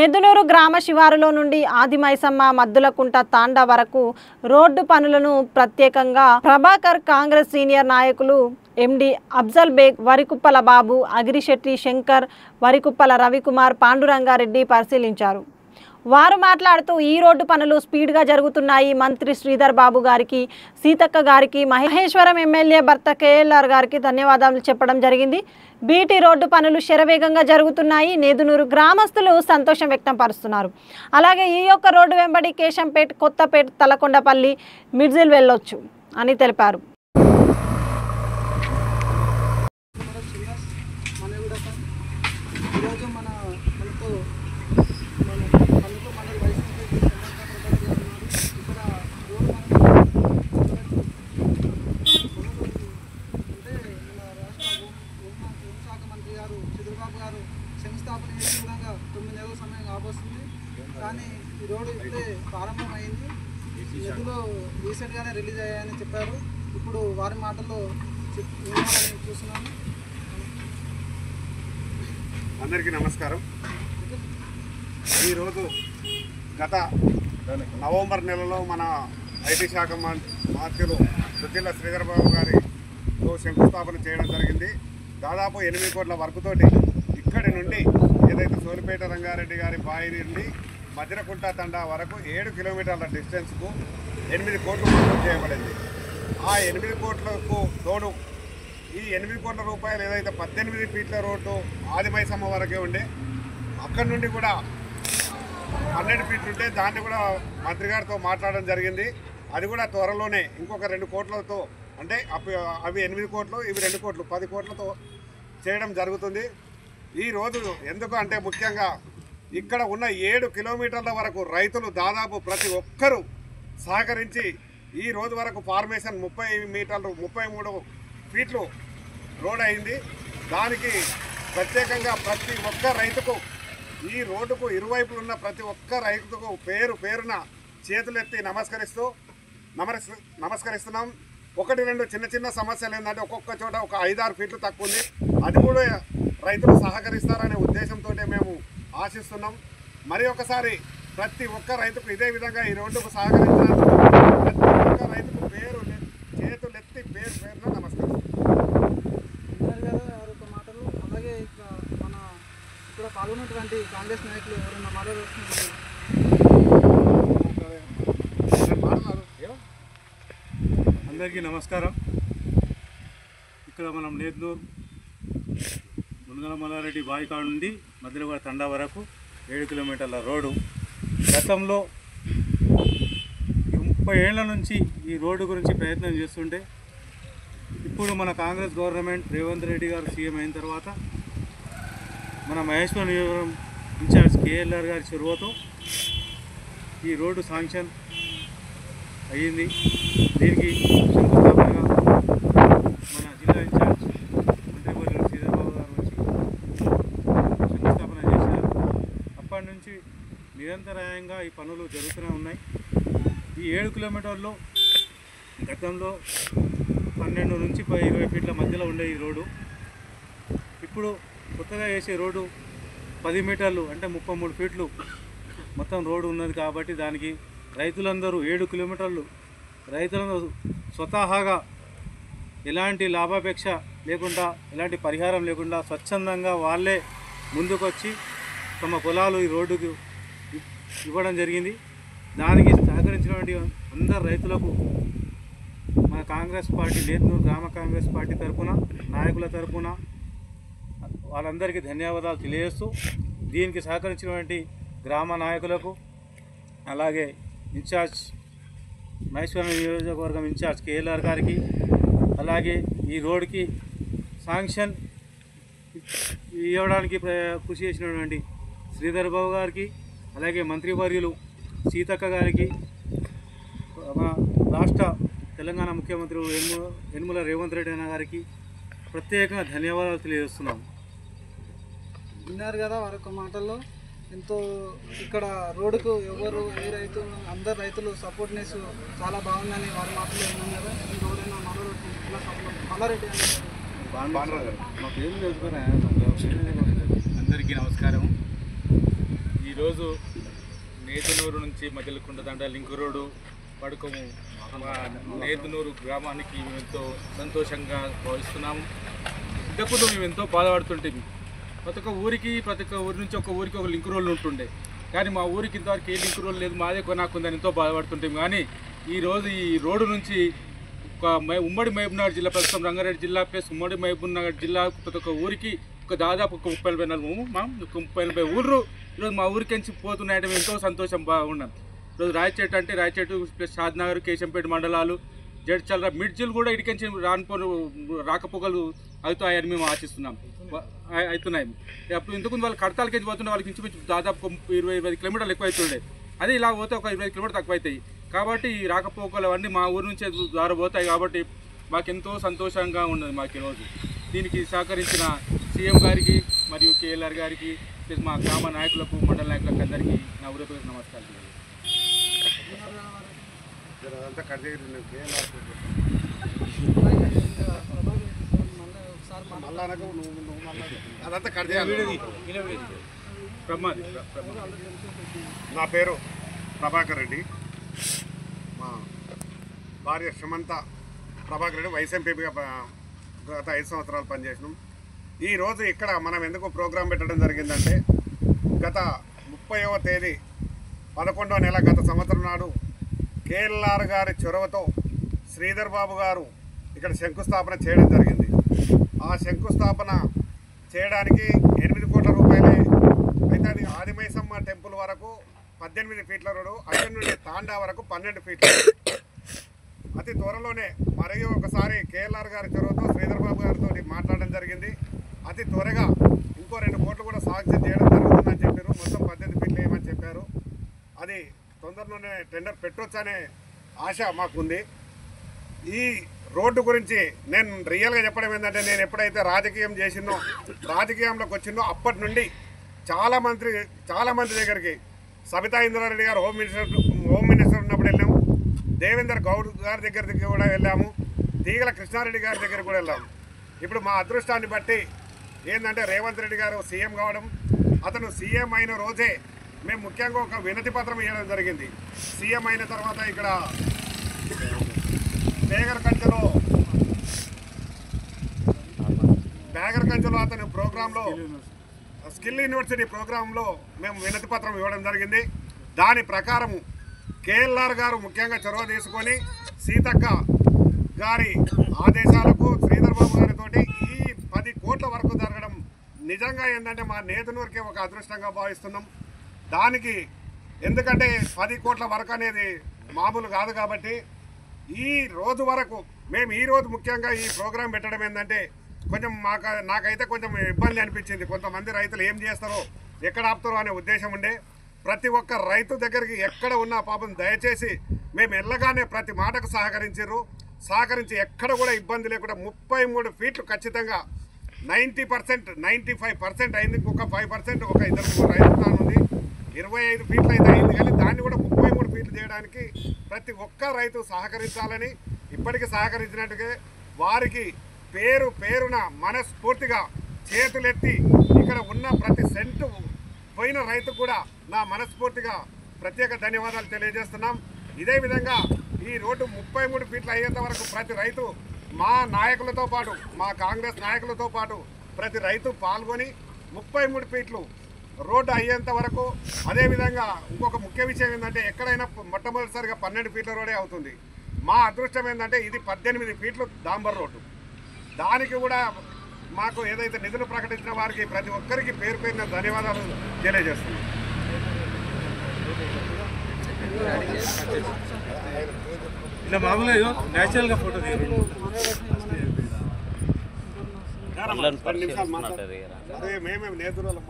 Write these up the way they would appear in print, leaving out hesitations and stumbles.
నెదునూరు గ్రామ శివారులో నుండి ఆదిమైసమ్మ మద్దులకుంట తాండా వరకు రోడ్డు పనులను ప్రత్యేకంగా ప్రభాకర్ కాంగ్రెస్ సీనియర్ నాయకులు ఎండి అఫ్జల్ బేగ్, వరికుప్పల బాబు, అగిరిశెట్టి శంకర్, వరికుప్పల రవికుమార్, పాండురంగారెడ్డి పరిశీలించారు. వారు మాట్లాడుతూ ఈ రోడ్డు పనులు స్పీడ్గా జరుగుతున్నాయి. మంత్రి శ్రీధర్ బాబు గారికి, సీతక్క గారికి, మహేశ్వరం ఎమ్మెల్యే భర్త కేఎల్ఆర్ గారికి ధన్యవాదాలు చెప్పడం జరిగింది. బీటీ రోడ్డు పనులు శరవేగంగా జరుగుతున్నాయి. నేదునూరు గ్రామస్తులు సంతోషం వ్యక్తం పరుస్తున్నారు. అలాగే ఈ యొక్క రోడ్డు వెంబడి కేశంపేట్, కొత్తపేట్, తలకొండపల్లి, మిడ్జిల్ వెళ్ళొచ్చు అని తెలిపారు. శంకుస్థాపన చేసే విధంగా 9 నెలల సమయం కాబోస్తుంది. కానీ ఈ రోడ్డు ఇప్పుడే ప్రారంభమైంది. నిధులు రీసెంట్గానే రిలీజ్ అయ్యాయని చెప్పారు. ఇప్పుడు వారి మాటల్లో చూస్తున్నాము. అందరికీ నమస్కారం. ఈరోజు గత నవంబర్ నెలలో మన ఐటీ శాఖ మంత్రులు దుద్దిల్ల శ్రీధర్ బాబు గారితో శంకుస్థాపన చేయడం జరిగింది. దాదాపు 8 కోట్ల వర్కుతోటి ఇక్కడి నుండి ఏదైతే సోలిపేట రంగారెడ్డి గారి బావి నుండి మద్దిలకుంట తండా వరకు 7 కిలోమీటర్ల డిస్టెన్స్కు 8 కోట్లు మంజూరు చేయబడింది. ఆ 8 కోట్లకు తోడు ఈ 8 కోట్ల రూపాయలు ఏదైతే 18 ఫీట్ల రోడ్డు ఆదిమైసమ్మ వరకే ఉండే, అక్కడి నుండి కూడా 12 ఫీట్లు ఉంటే దాన్ని కూడా మంత్రి గారితో మాట్లాడడం జరిగింది. అది కూడా త్వరలోనే ఇంకొక 2 కోట్లతో, అంటే అవి 8 కోట్లు, ఇవి 2 కోట్లు, 10 కోట్లతో చేయడం జరుగుతుంది. ఈరోజు ఎందుకు అంటే ముఖ్యంగా ఇక్కడ ఉన్న 7 కిలోమీటర్ల వరకు రైతులు దాదాపు ప్రతి ఒక్కరూ సహకరించి ఈ రోజు వరకు ఫార్మేషన్ 30 మీటర్లు 33 ఫీట్లు రోడ్ అయింది. దానికి ప్రత్యేకంగా ప్రతి ఒక్క రైతుకు, ఈ రోడ్డుకు ఇరువైపులు ఉన్న ప్రతి ఒక్క రైతుకు పేరున చేతులెత్తి నమస్కరిస్తున్నాం. 1-2 చిన్న సమస్యలు ఏంటంటే ఒక్కొక్క చోట ఒక 5-6 ఫీట్లు తక్కువ ఉంది. అది కూడా రైతులు సహకరిస్తారనే ఉద్దేశంతో మేము ఆశిస్తున్నాం. మరి ఒకసారి ప్రతి ఒక్క రైతుకు ఇదే విధంగా ఈ రోడ్డుకు సహకరించినందుకు ప్రతి ఒక్క రైతుకు చేతులెత్తి పేరున నమస్కరిస్తున్నాం. మాటలు అలాగే ఇక్కడ పాల్గొన్నటువంటి కాంగ్రెస్ నాయకులు ఎవరైనా మాట్లాడుతున్నారు. అందరికీ నమస్కారం. ఇక్కడ మనం నేదునూరు మునగల మల్లారెడ్డి బావికాడ నుండి మద్దిలకుంట తండా వరకు 7 కిలోమీటర్ల రోడ్డు. గతంలో 30 ఏళ్ల నుంచి ఈ రోడ్డు గురించి ప్రయత్నం చేస్తుంటే, ఇప్పుడు మన కాంగ్రెస్ గవర్నమెంట్ రేవంత్ రెడ్డి గారు సీఎం అయిన తర్వాత మన మహేశ్వరం నియోజకవర్గం ఇన్ఛార్జ్ కేఎల్ఆర్ గారి చొరవతో ఈ రోడ్డు శాంక్షన్ అయ్యింది. దీనికి శంకుస్థాపనగా మన జిల్లా ఇన్ఛార్జ్ మంత్రి శ్రీధర్ బాబు గారు వచ్చి శంకుస్థాపన చేశారు. అప్పటి నుంచి నిరంతరాయంగా ఈ పనులు జరుగుతూనే ఉన్నాయి. ఈ 7 కిలోమీటర్లో గతంలో 12 నుంచి 20 ఫీట్ల మధ్యలో ఉండే ఈ రోడ్డు ఇప్పుడు కొత్తగా వేసే రోడ్డు 10 మీటర్లు అంటే 33 ఫీట్లు మొత్తం రోడ్డు ఉన్నది. కాబట్టి దానికి రైతులందరూ 7 కిలోమీటర్లు రైతులందరూ స్వతహాగా ఎలాంటి లాభాపేక్ష లేకుండా, ఎలాంటి పరిహారం లేకుండా స్వచ్ఛందంగా వాళ్ళే ముందుకొచ్చి తమ పొలాలు ఈ రోడ్డుకు ఇవ్వడం జరిగింది. దానికి సహకరించినటువంటి అందరు రైతులకు మన కాంగ్రెస్ పార్టీ, నేదునూరు గ్రామ కాంగ్రెస్ పార్టీ తరఫున, నాయకుల తరఫున వాళ్ళందరికీ ధన్యవాదాలు తెలియజేస్తూ, దీనికి సహకరించినటువంటి గ్రామ నాయకులకు, అలాగే ఇన్ఛార్జ్ మహేశ్వరం నియోజకవర్గం ఇన్ఛార్జ్ కేఎల్ఆర్ గారికి, అలాగే ఈ రోడ్డుకి శాంక్షన్ ఇవ్వడానికి కృషి చేసినటువంటి శ్రీధర్ బాబు గారికి, అలాగే మంత్రివర్యులు సీతక్క గారికి, రాష్ట్ర తెలంగాణ ముఖ్యమంత్రి యనమల రేవంత్ రెడ్డి అన్న గారికి ప్రత్యేకంగా ధన్యవాదాలు తెలియజేస్తున్నాము. విన్నారు కదా వారి యొక్క మాటల్లో. ఎంతో ఇక్కడ రోడ్డుకు ఎవరు ఏ రైతు అందరు రైతులు సపోర్ట్నెస్ చాలా బాగుందని వారి మాటలు విన్నాం కదా. ఇంకెవరైనా మల్లారెడ్డి అందరికీ నమస్కారం. ఈ ఈరోజు నేతనూరు నుంచి మధ్యలకుంట దండ లింక్ రోడ్డు పడుకోము నేతనూరు గ్రామానికి మేము ఎంతో సంతోషంగా భావిస్తున్నాము. ఇంతకుముందు మేము ఎంతో బాధపడుతుంటాము. ప్రతి ఒక్క ఊరి నుంచి ఒక ఊరికి ఒక లింక్ రోడ్లు ఉంటుండే, కానీ మా ఊరికి ఇంతవరకు ఏ లింక్ రోడ్లు లేదు, మాదే కొనాకుందని ఎంతో బాధపడుతుంటాము. కానీ ఈరోజు ఈ రోడ్డు నుంచి ఉమ్మడి మహబూబ్నగర్ జిల్లా, ప్రస్తుతం రంగారెడ్డి జిల్లా ప్లస్ ఉమ్మడి మహబూబ్నగర్ జిల్లా ప్రతి ఒక్క ఊరికి దాదాపు ఒక 30-40 ఊళ్ళు ఈరోజు మా ఊరికి పోతున్నాయంటే మేము ఎంతో సంతోషం బాగున్నాం. ఈరోజు రాయచేటు అంటే రాయచేటు ప్లస్ షాద్నగర్, కేశంపేట మండలాలు, జడ్చల్రా, మిడ్జిల్ కూడా ఇడికించి రాకపోకలు అవుతాయని మేము ఆశిస్తున్నాం. అవుతున్నాయి. అప్పుడు ఇంతకుముందు వాళ్ళు కడతాలకి పోతుండే వాళ్ళకి ఇంచుమించు దాదాపు 20-25 కిలోమీటర్లు ఎక్కువ అవుతుండే, అదే ఇలా పోతే ఒక 25 కిలోమీటర్లు తక్కువ అవుతాయి. కాబట్టి ఈ రాకపోకలు అవన్నీ మా ఊరి నుంచే ద్వారా పోతాయి. కాబట్టి మాకెంతో సంతోషంగా ఉన్నది మాకు ఈరోజు. దీనికి సహకరించిన సీఎం గారికి మరియు కేఎల్ఆర్ గారికి ప్లస్ మా గ్రామ నాయకులకు, మండల నాయకులకు అందరికీ నా ఊరికి నమస్కారం. నా పేరు ప్రభాకర్ రెడ్డి. మా భార్య సుమంత ప్రభాకర్ రెడ్డి వైఎస్ఎంపీగా గత 5 సంవత్సరాలు పనిచేసినాం. ఈరోజు ఇక్కడ మనం ఎందుకు ప్రోగ్రాం పెట్టడం జరిగిందంటే, గత 30వ తేదీ 11వ నెల గత సంవత్సరం నాడు కేఎల్ఆర్ గారి చొరవతో శ్రీధర్ బాబు గారు ఇక్కడ శంకుస్థాపన చేయడం జరిగింది. ఆ శంకుస్థాపన చేయడానికి 8 కోట్ల రూపాయలే అయితే. అది ఆదిమైసమ్మ టెంపుల్ వరకు 18 ఫీట్ల రోడ్డు, అక్కడి నుండి తాండా వరకు 12 ఫీట్ల. అతి త్వరలోనే మరియు ఒకసారి కేఎల్ఆర్ గారి చొరవతో శ్రీధర్ బాబు గారితో మాట్లాడడం జరిగింది. అతి త్వరగా ఇంకో 2 కోట్లు కూడా శాంక్షన్ చేయడం జరుగుతుందని చెప్పారు. మొత్తం 18 ఫీట్లు వేయమని చెప్పారు. అది తొందరలోనే టెండర్ పెట్టొచ్చు అనే ఆశ మాకుంది. ఈ రోడ్డు గురించి నేను రియల్గా చెప్పడం ఏంటంటే, నేను ఎప్పుడైతే రాజకీయంలోకి వచ్చిందో అప్పటి నుండి చాలామంది దగ్గరికి సబితా ఇంద్రారెడ్డి గారు హోమ్ మినిస్టర్ ఉన్నప్పుడు వెళ్ళాము, దేవేందర్ గౌడ్ గారి దగ్గరికి కూడా వెళ్ళాము, తీగల కృష్ణారెడ్డి గారి దగ్గరికి కూడా వెళ్ళాము. ఇప్పుడు మా అదృష్టాన్ని బట్టి ఏంటంటే రేవంత్ రెడ్డి గారు సీఎం కావడం, అతను సీఎం అయిన రోజే మేము ముఖ్యంగా ఒక వినతి పత్రం ఇవ్వడం జరిగింది. సీఎం అయిన తర్వాత ఇక్కడ బేగర్కంచలో అతని ప్రోగ్రాంలో స్కిల్ యూనివర్సిటీ ప్రోగ్రాంలో మేము వినతి పత్రం ఇవ్వడం జరిగింది. దాని ప్రకారము కేఎల్ఆర్ గారు ముఖ్యంగా చొరవ తీసుకొని సీతక్క గారి ఆదేశాలకు శ్రీధర్ బాబు గారితో ఈ 10 కోట్ల వరకు జరగడం నిజంగా ఏంటంటే మా నేతనూరుకే ఒక అదృష్టంగా భావిస్తున్నాం. దానికి ఎందుకంటే 10 కోట్ల వరకు అనేది మామూలు కాదు. కాబట్టి ఈ రోజు వరకు మేము ఈరోజు ముఖ్యంగా ఈ ప్రోగ్రాం పెట్టడం ఏంటంటే కొంచెం నాకైతే కొంచెం ఇబ్బంది అనిపించింది. కొంతమంది రైతులు ఏం చేస్తారో ఎక్కడ ఆపుతారో అనే ఉద్దేశం ఉండే. ప్రతి ఒక్క రైతు దగ్గరికి ఎక్కడ ఉన్నా పాపం దయచేసి మేము వెళ్ళగానే ప్రతి మాటకు సహకరించి ఎక్కడ కూడా ఇబ్బంది లేకుండా 33 ఫీట్లు ఖచ్చితంగా 95% అయింది. ఒక 5% ఒక 2 రైతు ఉంది. 25 ఫీట్లు అయితే అయింది, కానీ దాన్ని కూడా 33 ఫీట్లు చేయడానికి ప్రతి ఒక్క రైతు సహకరించాలని, ఇప్పటికీ సహకరించినట్టుగా వారికి పేరున మనస్ఫూర్తిగా చేతులెత్తి ఇక్కడ ఉన్న ప్రతి సెంటు పోయిన రైతు కూడా నా మనస్ఫూర్తిగా ప్రత్యేక ధన్యవాదాలు తెలియజేస్తున్నాం. ఇదే విధంగా ఈ రోడ్డు 33 ఫీట్లు అయ్యేంత వరకు ప్రతి రైతు మా నాయకులతో పాటు, మా కాంగ్రెస్ నాయకులతో పాటు ప్రతి రైతు పాల్గొని 33 ఫీట్లు రోడ్డు అయ్యేంత వరకు. అదేవిధంగా ఇంకొక ముఖ్య విషయం ఏంటంటే, ఎక్కడైనా మొట్టమొదటిసారిగా 12 ఫీట్ల రోడే అవుతుంది. మా అదృష్టం ఏంటంటే ఇది 18 ఫీట్లు డాంబర్ రోడ్డు. దానికి కూడా మాకు ఏదైతే నిధులు ప్రకటించిన వారికి ప్రతి ఒక్కరికి పేరున ధన్యవాదాలు తెలియజేస్తున్నాం. ఇలా మామూలుగా నేచురల్గా ఫోటో మేమేమి నేతృత్వం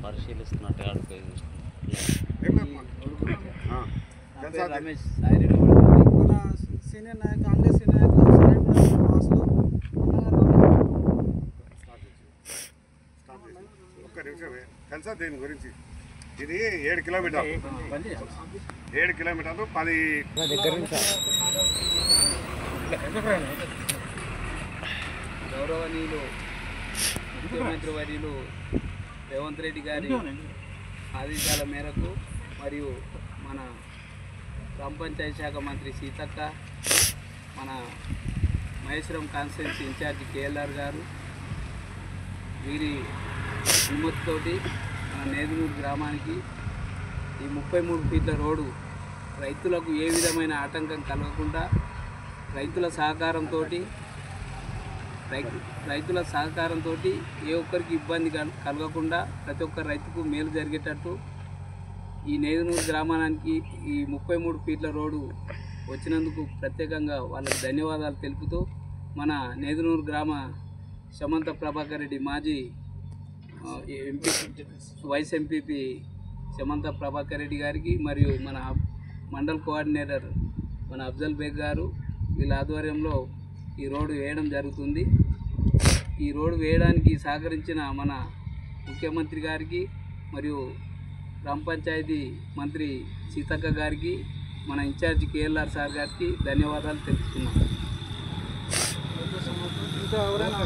పరిశీలిస్తున్నట్టు రమేష్ మన సీనియర్ నాయకులు, కాంగ్రెస్ సీనియర్ నాయకులు మాస్లో ఒక్క నిమిషమే తెలుసా దీని గురించి. ఇది 7 కిలోమీటర్లు 10 గౌరవనీయులు ముఖ్యమంత్రి వర్యులు రేవంత్ రెడ్డి గారి ఆదేశాల మేరకు మరియు మన గ్రామ పంచాయతీ శాఖ మంత్రి సీతక్క, మన మహేశ్వరం కాన్స్టిట్యున్సీ ఇన్ఛార్జి కేఎల్ఆర్ గారు వీరి అనుమతితోటి మన నేదునూరు గ్రామానికి ఈ 33 ఫీట్ల రోడ్డు రైతులకు ఏ విధమైన ఆటంకం కలగకుండా రైతుల సహకారంతో ఏ ఒక్కరికి ఇబ్బంది కలగకుండా ప్రతి ఒక్క రైతుకు మేలు జరిగేటట్టు ఈ నేదునూరు గ్రామానికి ఈ 33 ఫీట్ల రోడ్డు వచ్చినందుకు ప్రత్యేకంగా వాళ్ళకి ధన్యవాదాలు తెలుపుతూ మన నేదునూరు గ్రామ సమంత ప్రభాకర్ రెడ్డి మాజీ వైస్ ఎంపీపీ సమంత ప్రభాకర్ రెడ్డి గారికి మరియు మన మండల్ కోఆర్డినేటర్ మన అఫ్జల్ బేగ్ గారు వీళ్ళ ఆధ్వర్యంలో ఈ రోడ్డు వేయడం జరుగుతుంది. ఈ రోడ్డు వేయడానికి సహకరించిన మన ముఖ్యమంత్రి గారికి మరియు గ్రామ పంచాయతీ మంత్రి సీతక్క గారికి మన ఇన్ఛార్జి కేఎల్ఆర్ సార్ గారికి ధన్యవాదాలు తెలుపుతున్నాం. ఇంకా ఎవరైనా